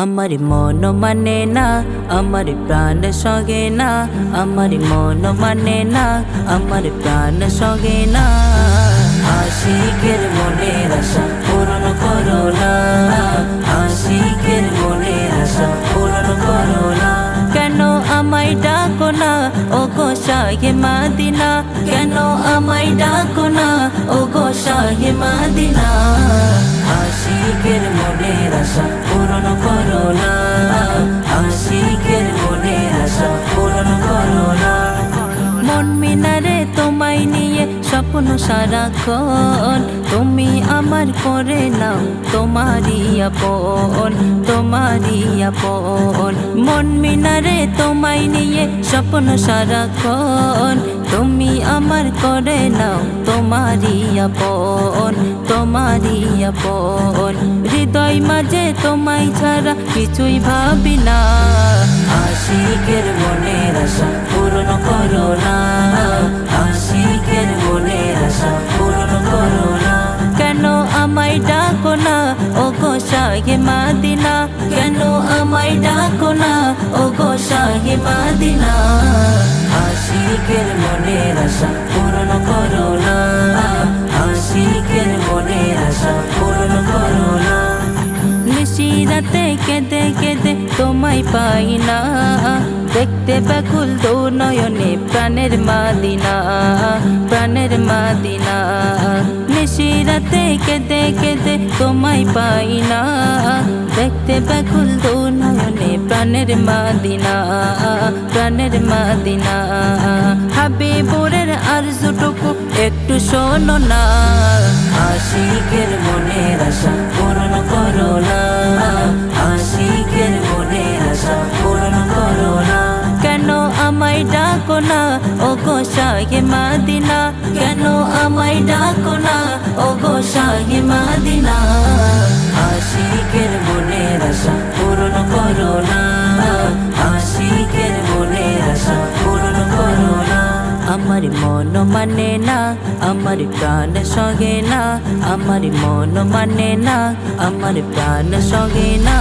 আমার মন মানে না, আমার প্রাণ সগে না, আমার মন মানে না, আমার প্রাণ সগে না। আশিকের মনের আশা পূরণ করো না, আশিকের মনের আশা পূরণ করো না। কেন আমায় ডাকো না ও গো শাহে মদিনা, কেন আমায় ডাকো না ও গো শাহে মদিনা। আশিকের মনের আশা পূরণ করো না, আশিকের মনের আশা পূরণ করো না। মন মিনারে তোমায় নিয়ে স্বপ্ন সারাক্ষণ, তুমি আমার করে নাও তোমারই আপন, তোমারই আপন। মন মিনারে তোমায় নিয়ে স্বপ্ন সারাক্ষণ, তুমি আমার করে নাও তোমারই আপন, তোমারই আপন। হৃদয় মাঝে তোমায় ছাড়া কিছুই ভাবি না, আশিকের মনের আশা পূরণ করো না, আশিকের মনের আশা পূরণ করো না। কেন আমায় ডাকো না ও গো শাহে মদিনা, কেন আমায় ডাকো না ও গো শাহে মদিনা। আশিকের মনের আশা পূরণ করো না, আশিকের মনের আশা পূরণ করো না। নিশিরাতে কেঁদে কেঁদে তোমায় পাই না, দেখতে ব্যাকুল দু নয়নে প্রাণের মদিনা, প্রাণের মদিনা। নিশিরাতে কেঁদে কেঁদে তোমায় পাই না, দেখতে ব্যাকুল দু নয়নে প্রাণের মদিনা, প্রাণের মদিনা। হাবিবুরের আরজুটুকু একটু শোনো না, আশিকের মনের আশা পূরণ করো না, আশিকের মনের আশা পূরণ করো না। কেন আমায় ডাকো না ও গো শাহে মদিনা, কেন আমায় ডাকো না ও গো শাহে মদিনা। আশিকের মনের আশা পূরণ করো না, আশিকের মনের আশা পূরণ করো না। আমার মন মানে না, আমার প্রাণ সগে না, আমার মন মানে না, আমার প্রাণ সগে না।